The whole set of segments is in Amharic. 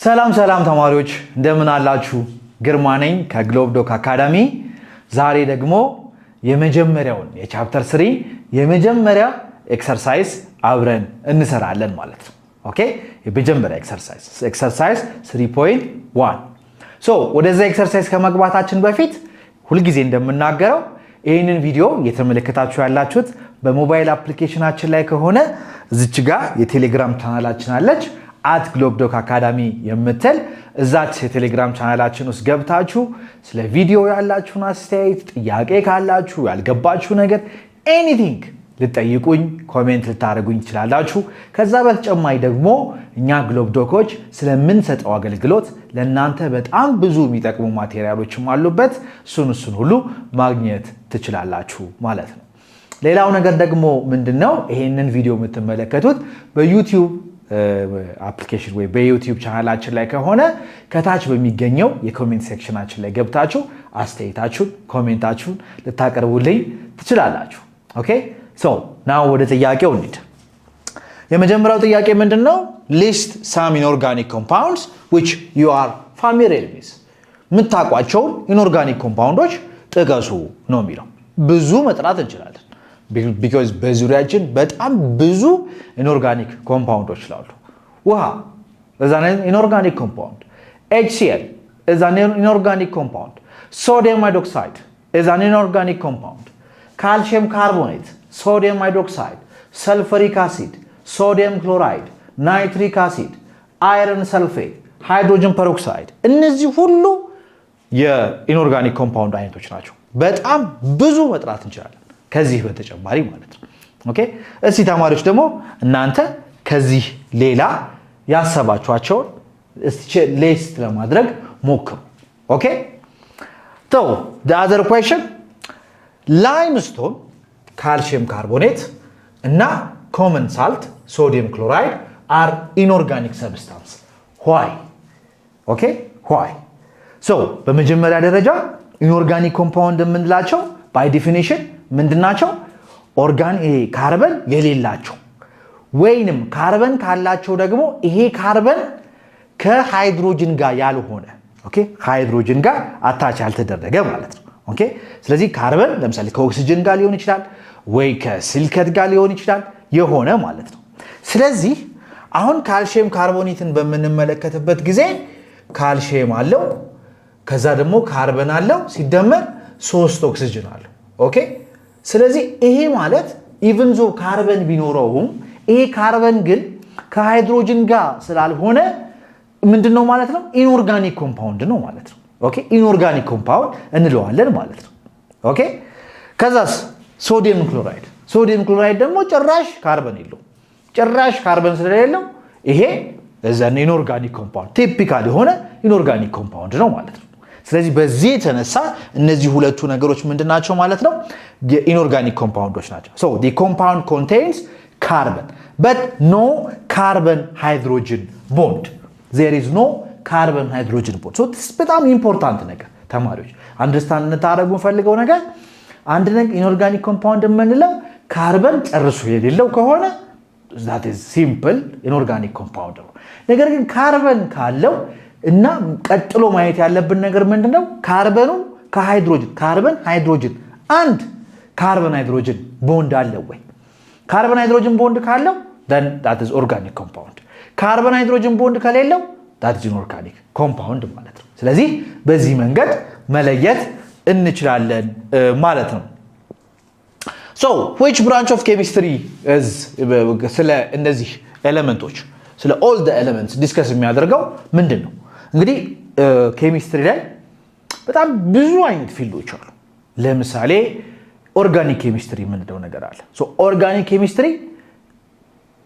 ሰላም ተማሪዎች እንደምን አላችሁ? ግርማ ነኝ ከግሎብዶክ አካዳሚ። ዛሬ ደግሞ የመጀመሪያውን የቻፕተር 3 የመጀመሪያ ኤክሰርሳይዝ አብረን እንሰራለን ማለት ነው። ኦኬ የመጀመሪያ ኤክሰርሳይዝ 3.1 ወደዛ ኤክሰርሳይዝ ከመግባታችን በፊት ሁልጊዜ እንደምናገረው ይሄንን ቪዲዮ እየተመለከታችሁ ያላችሁት በሞባይል አፕሊኬሽናችን ላይ ከሆነ እዚች ጋር የቴሌግራም ቻናላችን አለች @globdoc academy የምትል እዛች የቴሌግራም ቻናላችን ውስጥ ገብታችሁ ስለ ቪዲዮ ያላችሁን አስተያየት ጥያቄ ካላችሁ ያልገባችሁ ነገር ኤኒቲንግ ልጠይቁኝ ኮሜንት ልታደርጉኝ ትችላላችሁ። ከዛ በተጨማሪ ደግሞ እኛ ግሎብዶኮች ስለምንሰጠው አገልግሎት ለእናንተ በጣም ብዙ የሚጠቅሙ ማቴሪያሎችም አሉበት። እሱን ሁሉ ማግኘት ትችላላችሁ ማለት ነው። ሌላው ነገር ደግሞ ምንድነው ይሄንን ቪዲዮ የምትመለከቱት በዩቲዩብ አፕሊኬሽን ወይ በዩቲዩብ ቻናላችን ላይ ከሆነ ከታች በሚገኘው የኮሜንት ሴክሽናችን ላይ ገብታችሁ አስተያየታችሁን ኮሜንታችሁን ልታቀርቡልኝ ትችላላችሁ። ኦኬ ናው ወደ ጥያቄው እንሂድ። የመጀመሪያው ጥያቄ ምንድነው? ሊስት some inorganic compounds which you are familiar with። የምታውቋቸውን ኢንኦርጋኒክ ኮምፓውንዶች ጥቀሱ ነው የሚለው። ብዙ መጥራት እንችላለን because በዙሪያችን በጣም ብዙ ኢንኦርጋኒክ ኮምፓውንዶች ስላሉ ውሃ is an inorganic compound, HCl is an inorganic compound, sodium hydroxide is an inorganic compound, calcium carbonate, sodium hydroxide, sulfuric acid, sodium chloride, nitric acid, iron sulfate, hydrogen peroxide እነዚህ ሁሉ የኢንኦርጋኒክ ኮምፓውንድ አይነቶች ናቸው። በጣም ብዙ መጥራት እንችላለን ከዚህ በተጨማሪ ማለት ነው። ኦኬ እስቲ ተማሪዎች ደግሞ እናንተ ከዚህ ሌላ ያሰባችኋቸውን እስቲ ሊስት ለማድረግ ሞክሩ። ኦኬ the other question limestone, calcium carbonate እና common salt, sodium chloride are inorganic substance. Why? Okay? Why? በመጀመሪያ ደረጃ inorganic compound የምንላቸው by definition ምንድናቸው? ካርበን የሌላቸው ወይንም ካርበን ካላቸው ደግሞ ይሄ ካርበን ከሃይድሮጅን ጋር ያልሆነ ኦኬ ሃይድሮጅን ጋር አታች ያልተደረገ ማለት ነው። ኦኬ ስለዚህ ካርበን ለምሳሌ ከኦክሲጅን ጋር ሊሆን ይችላል ወይ ከሲልከት ጋር ሊሆን ይችላል የሆነ ማለት ነው። ስለዚህ አሁን ካልሲየም ካርቦኔትን በምንመለከትበት ጊዜ ካልሲየም አለው ከዛ ደግሞ ካርበን አለው ሲደመር 3 ኦክሲጅን አለው። ኦኬ ስለዚህ ይሄ ማለት ኢቭን ዞ ካርበን ቢኖረውም ይሄ ካርበን ግን ከሃይድሮጅን ጋር ስላልሆነ ምንድነው ማለት ነው? ኢንኦርጋኒክ ኮምፓውንድ ነው ማለት ነው። ኦኬ ኢንኦርጋኒክ ኮምፓውንድ እንለዋለን ማለት ነው። ኦኬ ከዛስ ሶዲየም ክሎራይድ ደግሞ ጭራሽ ካርበን የለውም። ጭራሽ ካርበን ስለሌለው ይሄ እዛን ኢንኦርጋኒክ ኮምፓውንድ ቲፒካል የሆነ ኢንኦርጋኒክ ኮምፓውንድ ነው ማለት ነው። ስለዚህ በዚህ የተነሳ እነዚህ ሁለቱ ነገሮች ምንድናቸው ማለት ነው? የኢንኦርጋኒክ ኮምፓውንዶች ናቸው። the compound contains carbon but no carbon hydrogen bond. There is no carbon hydrogen bond. this በጣም ኢምፖርታንት ነገር ተማሪዎች አንደርስታንድ እንድታደርጉ ፈልገው ነገር አንድ ነገር ኢንኦርጋኒክ ኮምፓውንድ የምንለው ካርበን ጨርሶ የሌለው ከሆነ that is simple inorganic compound ነው። ነገር ግን ካርበን ካለው እና ቀጥሎ ማየት ያለብን ነገር ምንድነው? ካርበኑ ከሃይድሮጅን ካርበን ሃይድሮጅን አንድ ካርበን ሃይድሮጅን ቦንድ አለው ወይ? ካርበን ሃይድሮጅን ቦንድ ካለው then that is organic compound. ካርበን ሃይድሮጅን ቦንድ ከሌለው that is inorganic compound ማለት ነው። ስለዚህ በዚህ መንገድ መለየት እንችላለን ማለት ነው። which branch of chemistry is ስለ እነዚህ ኤሌመንቶች ስለ all the elements ዲስከስ የሚያደርገው ምንድነው? እንግዲህ ኬሚስትሪ ላይ በጣም ብዙ አይነት ፊልዶች አሉ። ለምሳሌ ኦርጋኒክ ኬሚስትሪ ምንድነው ነገር አለ። ኦርጋኒክ ኬሚስትሪ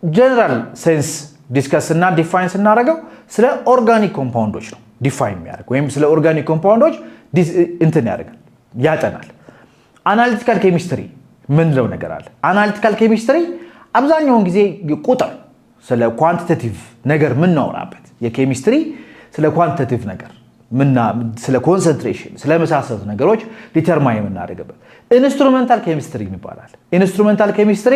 ጀነራል ሴንስ ዲስከስ እና ዲፋይን ስናደርገው ስለ ኦርጋኒክ ኮምፓውንዶች ነው ዲፋይን የሚያደርግ ወይም ስለ ኦርጋኒክ ኮምፓውንዶች እንትን ያደርጋል ያጠናል። አናሊቲካል ኬሚስትሪ ምንድነው ነገር አለ። አናሊቲካል ኬሚስትሪ አብዛኛውን ጊዜ ቁጥር ስለ ኳንቲቴቲቭ ነገር ምናወራበት የኬሚስትሪ ስለ ኳንቲቴቲቭ ነገር ስለ ኮንሰንትሬሽን ስለ መሳሰሉት ነገሮች ዲተርማይን የምናደርግበት ኢንስትሩሜንታል ኬሚስትሪ ይባላል። ኢንስትሩሜንታል ኬሚስትሪ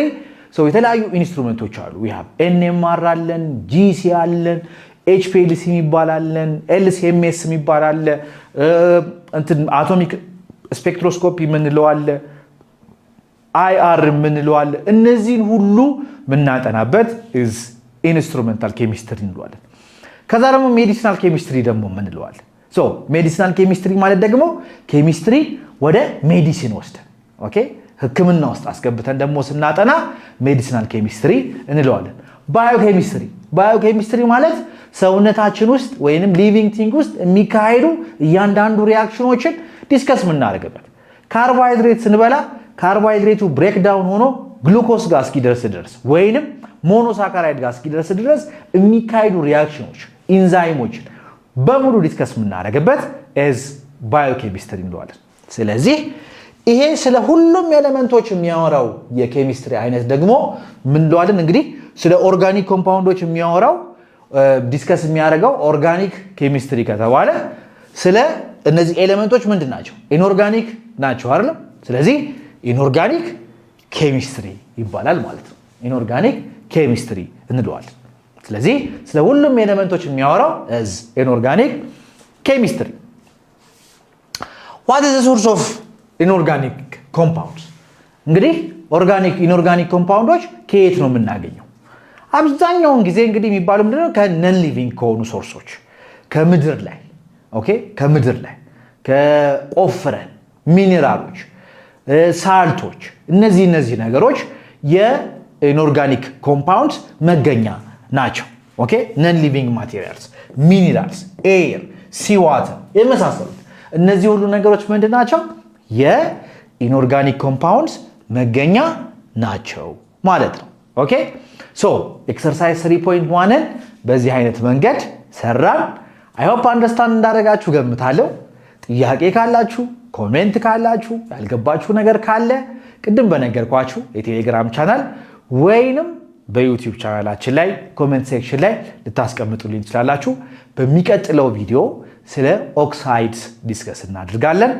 የተለያዩ ኢንስትሩሜንቶች አሉ። we have NMR አለን፣ GC አለን፣ HPLC የሚባላለን LCMS የሚባላል አቶሚክ ስፔክትሮስኮፒ ምንለው አለ IR ምንለው አለ እነዚህን ሁሉ ምናጠናበት is instrumental chemistry እንለዋለን ከዛ ደግሞ ሜዲሲናል ኬሚስትሪ ደግሞ ምንለው አለ ሶ ሜዲሲናል ኬሚስትሪ ማለት ደግሞ ኬሚስትሪ ወደ ሜዲሲን ወስደን ኦኬ ህክምና ውስጥ አስገብተን ደግሞ ስናጠና ሜዲሲናል ኬሚስትሪ እንለዋለን ባዮኬሚስትሪ ማለት ሰውነታችን ውስጥ ወይንም ሊቪንግ ቲንግ ውስጥ የሚካሄዱ እያንዳንዱ ሪአክሽኖችን ዲስከስ ምናደርግበት ካርቦሃይድሬት ስንበላ ካርቦሃይድሬቱ ብሬክ ዳውን ሆኖ ግሉኮስ ጋር እስኪደርስ ወይንም ሞኖሳካራይድ ጋር እስኪደርስ የሚካሄዱ ሪአክሽኖች ኢንዛይሞችን በሙሉ ዲስከስ ምናደርግበት is ባዮኬሚስትሪ እንለዋለን ስለዚህ ይሄ ስለ ሁሉም ኤሌመንቶች የሚያወራው የኬሚስትሪ አይነት ደግሞ ምን እንለዋለን እንግዲህ ስለ ኦርጋኒክ ኮምፓውንዶች የሚያወራው ዲስከስ የሚያደርገው ኦርጋኒክ ኬሚስትሪ ከተባለ ስለ እነዚህ ኤሌመንቶች ምንድናቸው ኢንኦርጋኒክ ናቸው አይደል ስለዚህ ኢንኦርጋኒክ ኬሚስትሪ ይባላል ማለት ነው ኢንኦርጋኒክ ኬሚስትሪ እንለዋለን ስለዚህ ስለ ሁሉም ኤሌመንቶች የሚያወራው is inorganic chemistry what is the source of inorganic compounds እንግዲህ inorganic compounds ከየት ነው የምናገኘው አብዛኛውን ጊዜ እንግዲህ የሚባለው ምንድነው ከነን ሊቪንግ ከሆኑ ሶርሶች ከምድር ላይ ኦኬ ከምድር ላይ ከቆፍረን ሚነራሎች ሳልቶች እነዚህ ነገሮች የኢንኦርጋኒክ ኮምፓውንድስ መገኛ ናቸው ኦኬ ነን ሊቪንግ ማቴሪያልስ ሚነራልስ ኤር ሲ ዋተር የመሳሰሉት እነዚህ ሁሉ ነገሮች ምንድናቸው የኢንኦርጋኒክ ኮምፓውንድስ መገኛ ናቸው ማለት ነው ኦኬ ሶ ኤክሰርሳይዝ 3.1 ን በዚህ አይነት መንገድ ሰራን I hope understand እንዳደረጋችሁ ገምታለሁ ጥያቄ ካላችሁ ኮሜንት ካላችሁ ያልገባችሁ ነገር ካለ ቅድም በነገርኳችሁ የቴሌግራም ቻናል ወይንም በዩቲዩብ ቻናላችን ላይ ኮሜንት ሴክሽን ላይ ልታስቀምጡልኝ ትችላላችሁ በሚቀጥለው ቪዲዮ ስለ ኦክሳይድስ ዲስከስ እናደርጋለን